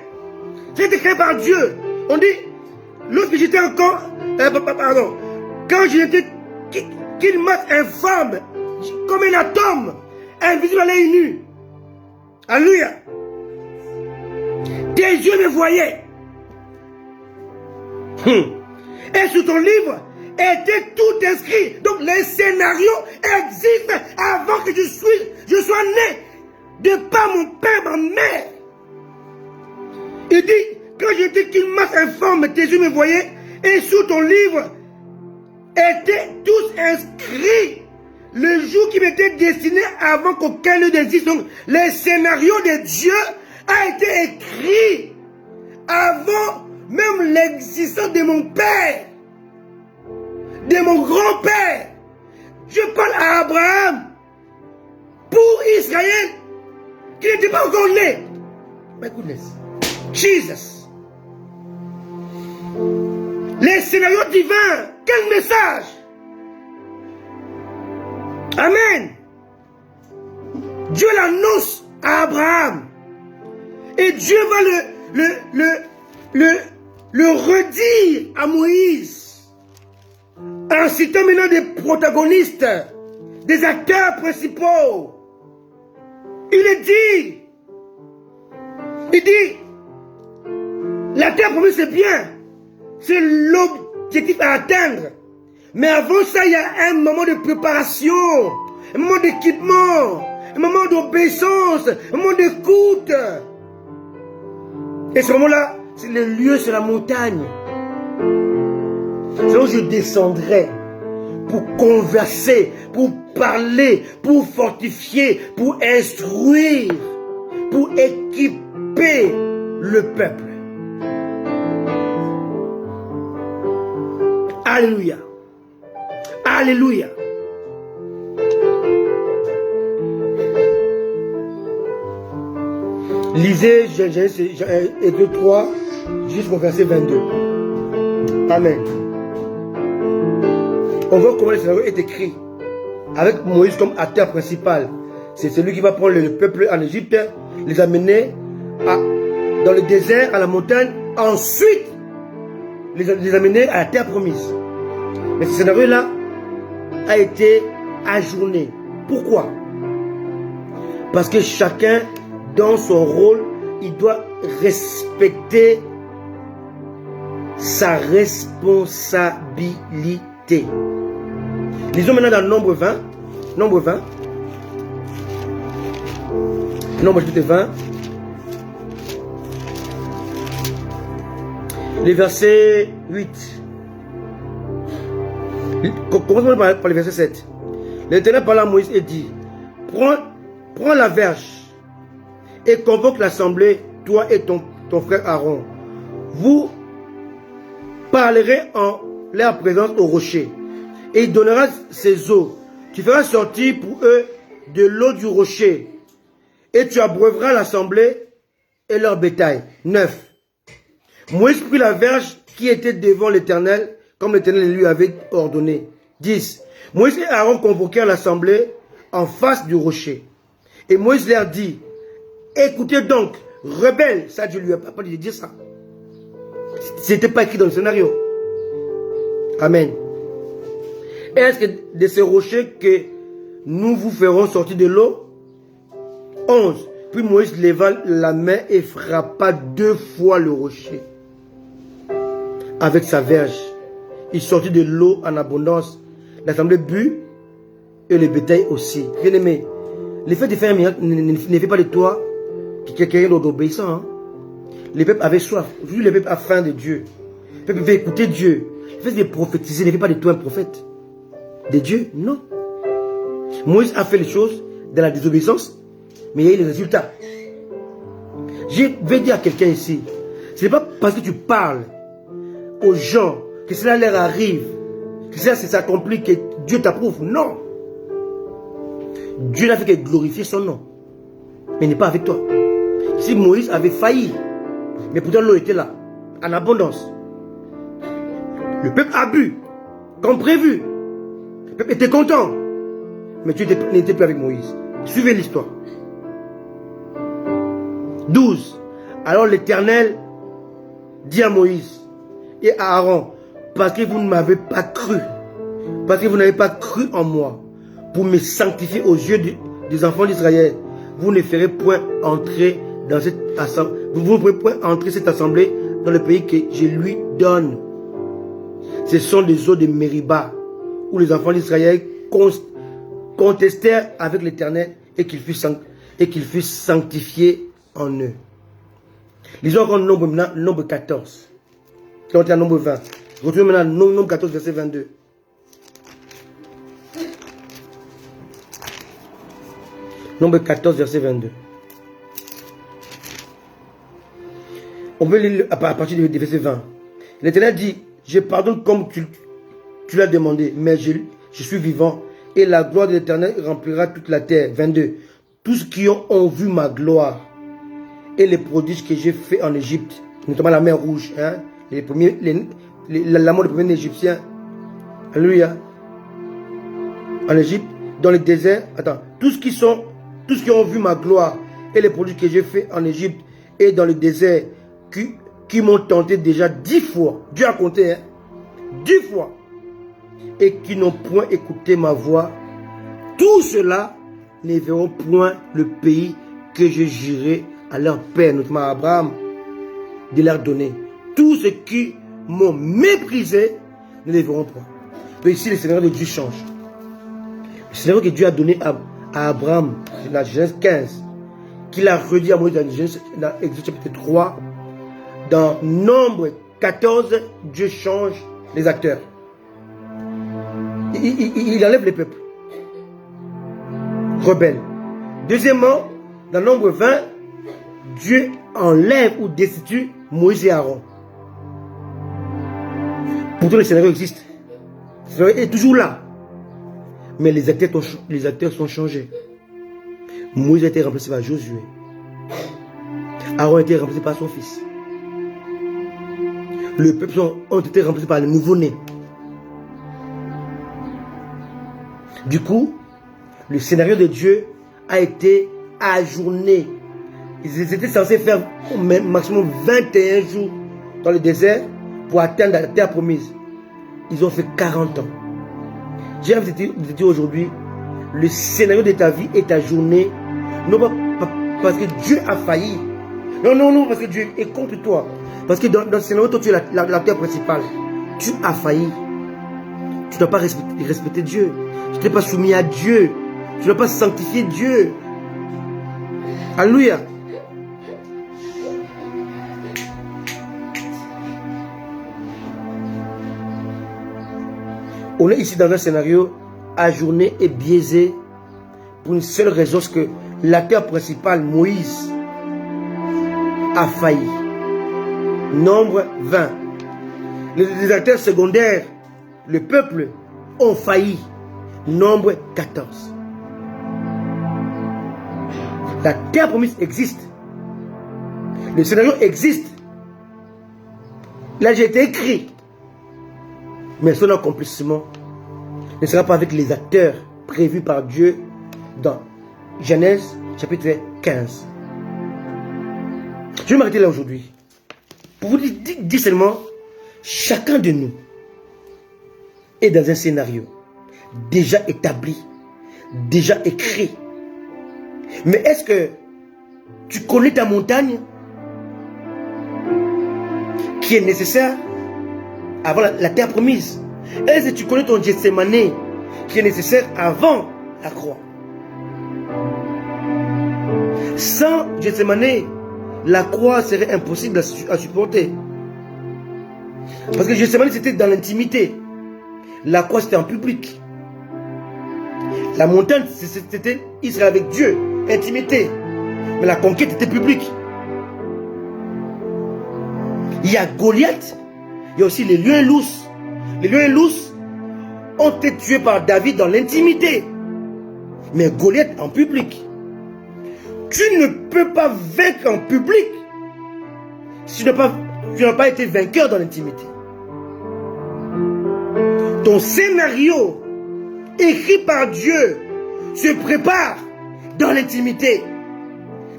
C'est été créé par Dieu. On dit, lorsque j'étais encore, quand je n'étais qu'une masse informe, comme un atome, invisible à l'œil nu. Alléluia. Tes yeux me voyaient. Et sur ton livre était tout inscrit. Donc les scénarios existent avant que je sois né. De par mon père, ma mère. Il dit, quand j'étais qu'une masse informe, tes yeux me voyaient. Et sur ton livre étaient tous inscrits. Le jour qui m'était destiné avant qu'aucun ne n'existe. Donc le scénario de Dieu a été écrit avant même l'existence de mon père, de mon grand-père. Je parle à Abraham pour Israël qui n'était pas encore né. My goodness. Jesus. Les scénarios divins, quel message. Amen. Dieu l'annonce à Abraham. Et Dieu va le redire à Moïse. En citant maintenant des protagonistes, des acteurs principaux. Il dit, la terre promise c'est bien. C'est l'objectif à atteindre. Mais avant ça, il y a un moment de préparation, un moment d'équipement, un moment d'obéissance, un moment d'écoute. Et ce moment-là, c'est le lieu, c'est la montagne. C'est là où je descendrai pour converser, pour parler, pour fortifier, pour instruire, pour équiper le peuple. Alléluia. Alléluia. Lisez Genèse 3 jusqu'au verset 22. Amen. On voit comment le scénario est écrit. Avec Moïse comme acteur principal. C'est celui qui va prendre le peuple en Égypte, les amener dans le désert, à la montagne, ensuite les amener à la terre promise. Mais ce scénario-là a été ajourné. Pourquoi? Parce que chacun, dans son rôle, il doit respecter sa responsabilité. Lisons maintenant dans Nombre 20. Nombre 20. Nombre chapitre 20. Les versets 8. Commençons par le verset 7. L'Éternel parla à Moïse et dit, prends la verge et convoque l'assemblée, toi et ton frère Aaron. Vous parlerez en leur présence au rocher. Et il donnera ses eaux. Tu feras sortir pour eux de l'eau du rocher. Et tu abreuveras l'assemblée et leur bétail. 9. Moïse prit la verge qui était devant l'Éternel, comme l'Éternel lui avait ordonné. 10. Moïse et Aaron convoquèrent l'assemblée en face du rocher. Et Moïse leur dit, écoutez donc, rebelles. Ça, Dieu lui a pas dit de dire ça. C'était pas écrit dans le scénario. Amen. Est-ce que de ces rochers que nous vous ferons sortir de l'eau? 11. Puis Moïse leva la main et frappa 2 fois le rocher avec sa verge. Il sortit de l'eau en abondance. L'assemblée but et le bétail aussi. Bien aimé, le fait de faire un miracle ne fait pas de toi quelqu'un d'obéissant. Hein? Le peuple avait soif. Aujourd'hui, le peuple a faim de Dieu. Le peuple veut écouter Dieu. Le fait de prophétiser ne fait pas de toi un prophète. De Dieu, non. Moïse a fait les choses dans la désobéissance, mais il y a eu les résultats. Je vais dire à quelqu'un ici, ce n'est pas parce que tu parles aux gens que cela leur arrive, que cela s'accomplit, que Dieu t'approuve. Non. Dieu n'a fait que glorifier son nom, mais il n'est pas avec toi. Si Moïse avait failli, mais pourtant l'eau était là, en abondance. Le peuple a bu, comme prévu. Le peuple était content. Mais Dieu n'était plus avec Moïse. Suivez l'histoire. 12. Alors l'Éternel dit à Moïse et à Aaron, parce que vous ne m'avez pas cru, parce que vous n'avez pas cru en moi, pour me sanctifier aux yeux des enfants d'Israël, vous ne ferez point entrer dans cette assemblée, vous ne pourrez point entrer cette assemblée dans le pays que je lui donne. Ce sont les eaux de Mériba, où les enfants d'Israël contestèrent avec l'Éternel et qu'il fut sanctifié en eux. Lisons encore nombre 14. Quand on est à nombre 20. Retrouvez maintenant nombre 14, verset 22. Nombre 14, verset 22. On peut lire à partir du verset 20. L'Éternel dit, je pardonne comme tu l'as demandé, mais je suis vivant, et la gloire de l'Éternel remplira toute la terre. 22. Tous qui ont vu ma gloire et les prodiges que j'ai fait en Égypte, notamment la mer Rouge, hein, la mort des premiers Égyptiens, alléluia, en Égypte, dans le désert, tous qui ont vu ma gloire et les prodiges que j'ai fait en Égypte et dans le désert, qui m'ont tenté déjà 10 fois, Dieu a compté, hein, 10 fois, et qui n'ont point écouté ma voix, tout cela ne verront point le pays que je jurerai à leur père, notamment à Abraham, de leur donner. Tous ceux qui m'ont méprisé ne les verront point. Donc ici, le scénario de Dieu change. Le scénario que Dieu a donné à Abraham, dans la Genèse 15, qu'il a redit à Moïse dans Exode chapitre 3, dans Nombre 14, Dieu change les acteurs. Il enlève les peuples rebelles. Deuxièmement, dans Nombre 20, Dieu enlève ou destitue Moïse et Aaron. Pourtant, le scénario existe. Le scénario est toujours là. Mais les acteurs sont changés. Moïse a été remplacé par Josué. Aaron a été remplacé par son fils. Le peuple ont été remplacés par le nouveau-né. Du coup, le scénario de Dieu a été ajourné. Ils étaient censés faire maximum 21 jours dans le désert pour atteindre la terre promise. Ils ont fait 40 ans. J'ai envie de te dire aujourd'hui, le scénario de ta vie est ajourné, non pas parce que Dieu a failli. Non, parce que Dieu est contre toi. Parce que dans le scénario, toi tu es l'acteur principal. Tu as failli. Tu ne dois pas respecter Dieu. Tu n'es pas soumis à Dieu. Tu ne dois pas sanctifier Dieu. Alléluia. On est ici dans un scénario ajourné et biaisé pour une seule raison, c'est que l'acteur principal, Moïse, a failli. Nombre 20. Les acteurs secondaires, le peuple, ont failli. Nombre 14. La terre promise existe. Le scénario existe. Il a déjà été écrit. Mais son accomplissement ne sera pas avec les acteurs prévus par Dieu dans Genèse chapitre 15. Je vais m'arrêter là aujourd'hui. Pour vous dire seulement, chacun de nous est dans un scénario déjà établi, déjà écrit. Mais est-ce que tu connais ta montagne qui est nécessaire avant la terre promise? Est-ce que tu connais ton Gethsémané qui est nécessaire avant la croix? Sans Gethsémané, la croix serait impossible à supporter. Parce que Gethsémané c'était dans l'intimité. La croix c'était en public. La montagne c'était Israël avec Dieu, intimité. Mais la conquête était publique. Il y a Goliath, il y a aussi les lions et l'ours. Les lions et l'ours ont été tués par David dans l'intimité. Mais Goliath en public. Tu ne peux pas vaincre en public si tu n'as pas été vainqueur dans l'intimité. Ton scénario écrit par Dieu se prépare dans l'intimité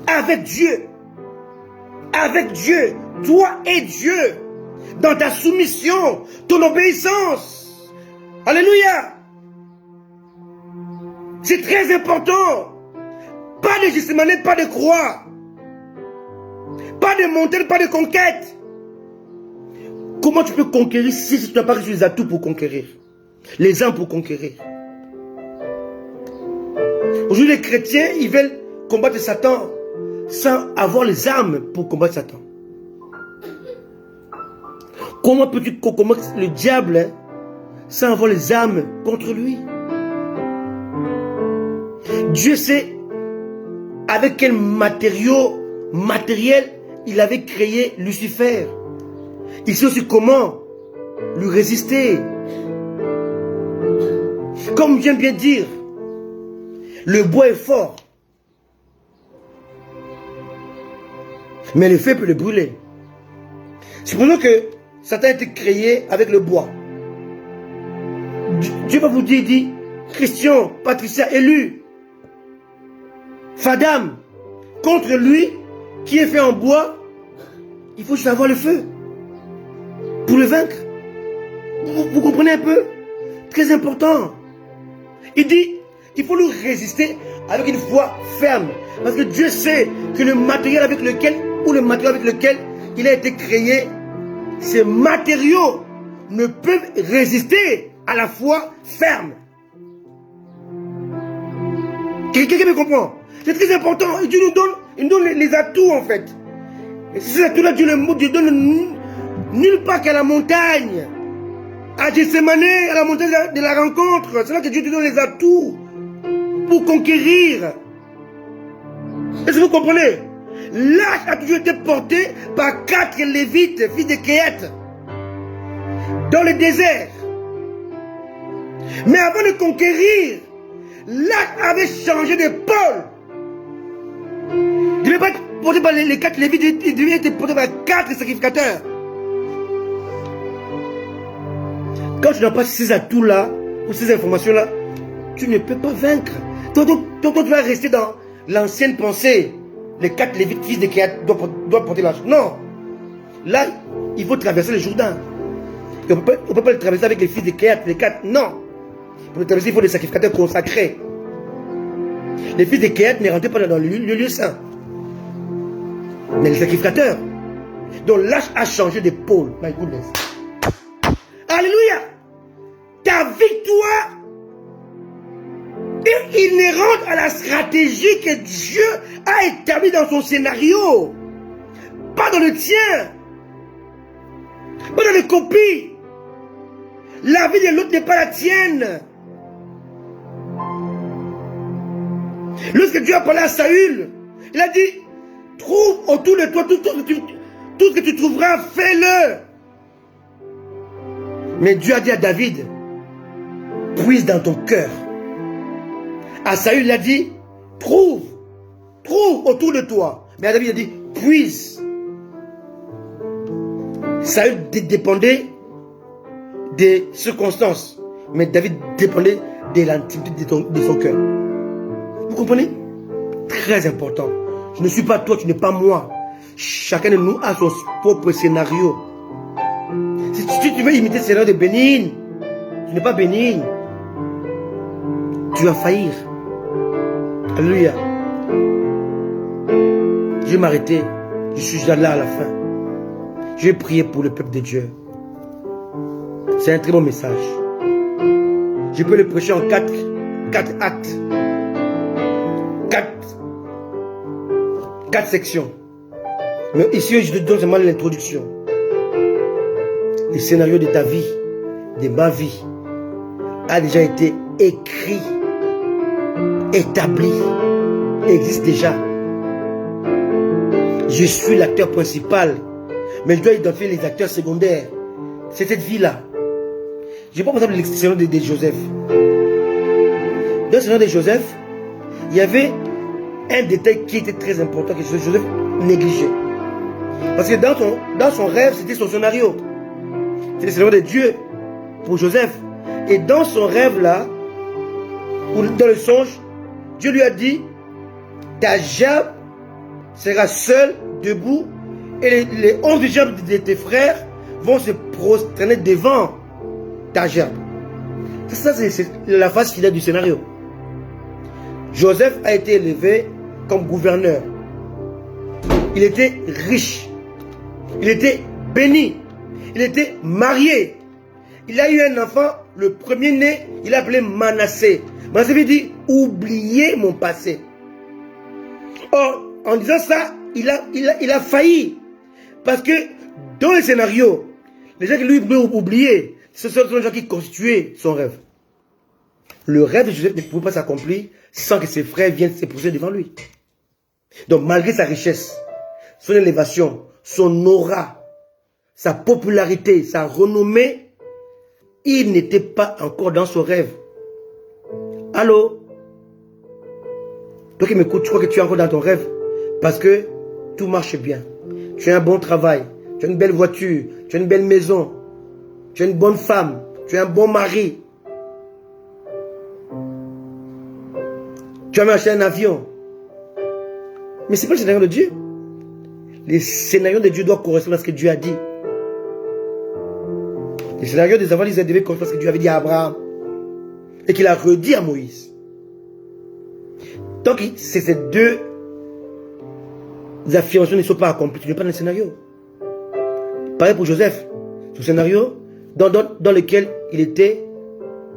avec Dieu. Avec Dieu, toi et Dieu, dans ta soumission, ton obéissance. Alléluia. C'est très important. Pas de Gethsémané, pas de croix. Pas de montagne, pas de conquête. Comment tu peux conquérir si tu n'as pas reçu les atouts pour conquérir? Les armes pour conquérir. Aujourd'hui, les chrétiens, ils veulent combattre Satan sans avoir les armes pour combattre Satan. Comment peux-tu combattre le diable sans avoir les armes contre lui? Dieu sait avec quel matériel il avait créé Lucifer. Il sait aussi comment lui résister. Comme j'aime bien dire, le bois est fort, mais le feu peut le brûler. C'est pour ça que Satan a été créé avec le bois. Dieu va vous dire, dit, Christian, Patricia, élu, Fadam, contre lui, qui est fait en bois, il faut juste avoir le feu pour le vaincre. Vous comprenez un peu? Très important. Il dit, il faut lui résister avec une foi ferme. Parce que Dieu sait que le matériel avec lequel il a été créé, ces matériaux ne peuvent résister à la foi ferme. Quelqu'un me comprend? C'est très important. Et Dieu nous donne les atouts en fait. Et ces atouts-là, Dieu donne nulle part qu'à la montagne. À Gethsémané, à la montagne de la rencontre. C'est là que Dieu te donne les atouts pour conquérir. Est-ce que vous comprenez? L'arche a toujours été portée par 4 Lévites, fils de Kéhet, dans le désert. Mais avant de conquérir, l'acte avait changé de pôle. Il ne devait pas être porté par les 4 lévites, il devait être porté par 4 sacrificateurs. Quand tu n'as pas ces atouts-là, ou ces informations-là, tu ne peux pas vaincre. Donc, tu vas rester dans l'ancienne pensée. Les 4 lévites, fils de Kéhat, doivent porter l'arche. Non. Là, il faut traverser le Jourdain. On ne peut pas le traverser avec les fils de Kéhat, les 4. Non. Pour le traverser, il faut des sacrificateurs consacrés. Les fils de Kéhat ne rentraient pas dans le lieu saint. Mais les sacrificateurs. Donc l'arche a changé de pôle. My goodness. Alléluia. Ta victoire est inhérente à la stratégie que Dieu a établie dans son scénario. Pas dans le tien. Pas dans les copies. La vie de l'autre n'est pas la tienne. Lorsque Dieu a parlé à Saül, il a dit, trouve autour de toi tout ce que tu trouveras, fais-le. Mais Dieu a dit à David, puise dans ton cœur. À Saül, il a dit, trouve autour de toi. Mais à David, il a dit, puise. Saül dépendait des circonstances, mais David dépendait de l'intimité de son cœur. Vous comprenez? Très important. Je ne suis pas toi, tu n'es pas moi. Chacun de nous a son propre scénario. Si tu veux imiter le scénario de Bénigne, tu n'es pas Bénigne. Tu vas faillir. Alléluia. Je vais m'arrêter. Je suis déjà là à la fin. Je vais prier pour le peuple de Dieu. C'est un très bon message. Je peux le prêcher en 4 actes. 4 sections. Mais ici, je te donne seulement l'introduction. Le scénario de ta vie, de ma vie, a déjà été écrit, établi, existe déjà. Je suis l'acteur principal, mais je dois identifier les acteurs secondaires. C'est cette vie-là. Je prends par exemple le scénario de Joseph. Dans le scénario de Joseph, il y avait un détail qui était très important que Joseph négligeait. Parce que dans son rêve, c'était son scénario. C'est le scénario de Dieu pour Joseph. Et dans son rêve-là, ou dans le songe, Dieu lui a dit, ta jambe sera seule, debout, et les 11 jambes de tes frères vont se prosterner devant ta jambe. Ça, c'est la phase finale du scénario. Joseph a été élevé comme gouverneur. Il était riche. Il était béni. Il était marié. Il a eu un enfant, le premier-né, il l'a appelé Manassé. Manassé veut dire oublier mon passé. Or, en disant ça, il a failli. Parce que dans le scénario, les gens qui lui ont oublié, ce sont les gens qui constituaient son rêve. Le rêve de Joseph ne pouvait pas s'accomplir sans que ses frères viennent se poser devant lui. Donc malgré sa richesse, son élévation, son aura, sa popularité, sa renommée, il n'était pas encore dans son rêve. Allô? Toi qui m'écoutes, tu crois que tu es encore dans ton rêve? Parce que tout marche bien. Tu as un bon travail, tu as une belle voiture, tu as une belle maison, tu as une bonne femme, tu as un bon mari. Tu as acheté un avion. Mais ce n'est pas le scénario de Dieu. Les scénarios de Dieu doivent correspondre à ce que Dieu a dit. Les scénarios des enfants d'Israël devaient correspondre à ce que Dieu avait dit à Abraham. Et qu'il a redit à Moïse. Donc, ces 2 affirmations ne sont pas accomplies. Tu n'es pas dans le scénario. Pareil pour Joseph. Son scénario dans lequel il était,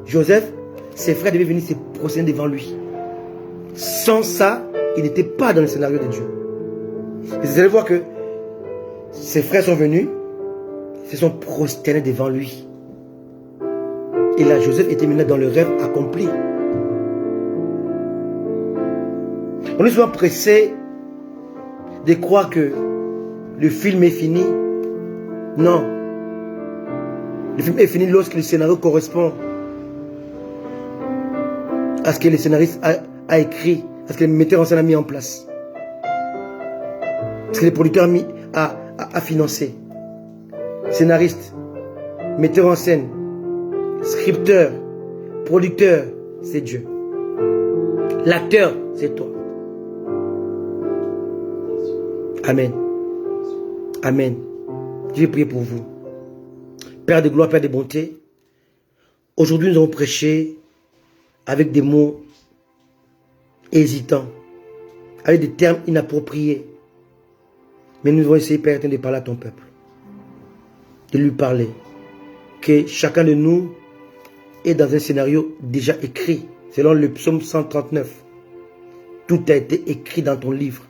Joseph, ses frères devaient venir se prosterner devant lui. Sans ça, il n'était pas dans le scénario de Dieu. Et vous allez voir que ses frères sont venus, se sont prosternés devant lui. Et là, Joseph était maintenant dans le rêve accompli. On est souvent pressé de croire que le film est fini. Non. Le film est fini lorsque le scénario correspond à ce que le scénariste a écrit, à ce que le metteur en scène a mis en place, à ce que le producteur a financé. Scénariste, metteur en scène, scripteur, producteur, c'est Dieu. L'acteur, c'est toi. Amen. Amen. Je vais prier pour vous. Père de gloire, Père de bonté, aujourd'hui nous avons prêché avec des mots hésitants, avec des termes inappropriés. Mais nous allons essayer, Père, de parler à ton peuple, de lui parler. Que chacun de nous est dans un scénario déjà écrit, selon le psaume 139. Tout a été écrit dans ton livre,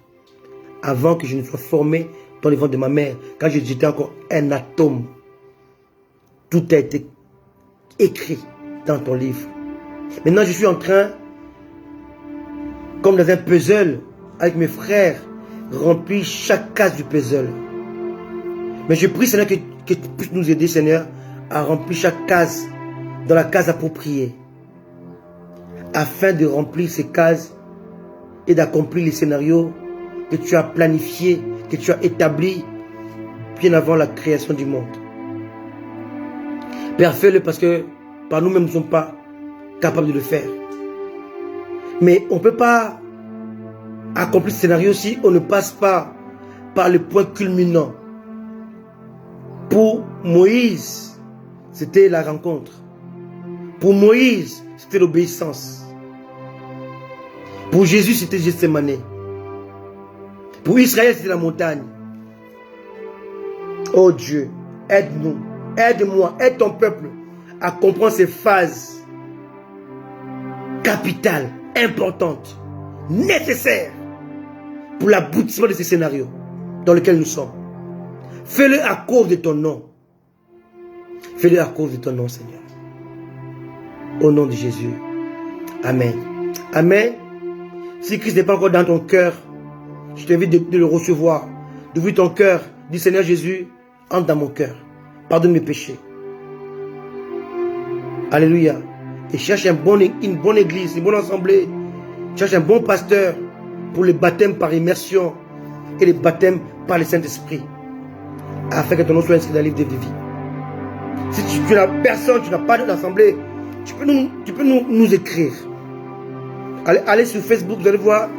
avant que je ne sois formé dans le ventre de ma mère, quand j'étais encore un atome. Tout a été écrit dans ton livre. Maintenant, je suis en train, comme dans un puzzle, avec mes frères, remplir chaque case du puzzle. Mais je prie, Seigneur, que tu puisses nous aider, Seigneur, à remplir chaque case dans la case appropriée, afin de remplir ces cases et d'accomplir les scénarios que tu as planifiés, que tu as établis bien avant la création du monde. Père, fais-le parce que par nous-mêmes, nous ne sommes pas capables de le faire. Mais on ne peut pas accomplir ce scénario si on ne passe pas par le point culminant. Pour Moïse, c'était la rencontre. Pour Moïse, c'était l'obéissance. Pour Jésus, c'était Gethsémane. Pour Israël, c'était la montagne. Oh Dieu, aide-nous, aide-moi, aide ton peuple à comprendre ces phases capitales, importantes, nécessaires pour l'aboutissement de ces scénarios dans lesquels nous sommes. Fais-le à cause de ton nom. Fais-le à cause de ton nom, Seigneur. Au nom de Jésus. Amen. Amen. Si Christ n'est pas encore dans ton cœur, je t'invite de le recevoir. D'ouvrir ton cœur. Dis, Seigneur Jésus, entre dans mon cœur. Pardonne mes péchés. Alléluia. Et cherche une bonne église, une bonne assemblée. Cherche un bon pasteur pour les baptêmes par immersion et les baptêmes par le Saint-Esprit, afin que ton nom soit inscrit dans le livre de vie. Si tu n'as personne, tu n'as pas d'assemblée, tu peux nous écrire. Allez sur Facebook, vous allez voir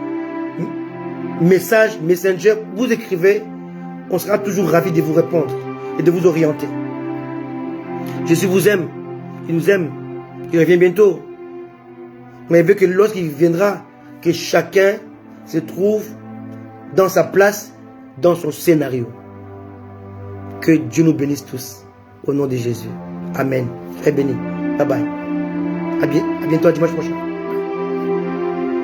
message, Messenger, vous écrivez, on sera toujours ravis de vous répondre et de vous orienter. Jésus vous aime, il nous aime, il revient bientôt. Mais il veut que lorsqu'il viendra, que chacun se trouve dans sa place, dans son scénario. Que Dieu nous bénisse tous. Au nom de Jésus. Amen. Très béni. Bye bye. À bientôt, à dimanche prochain.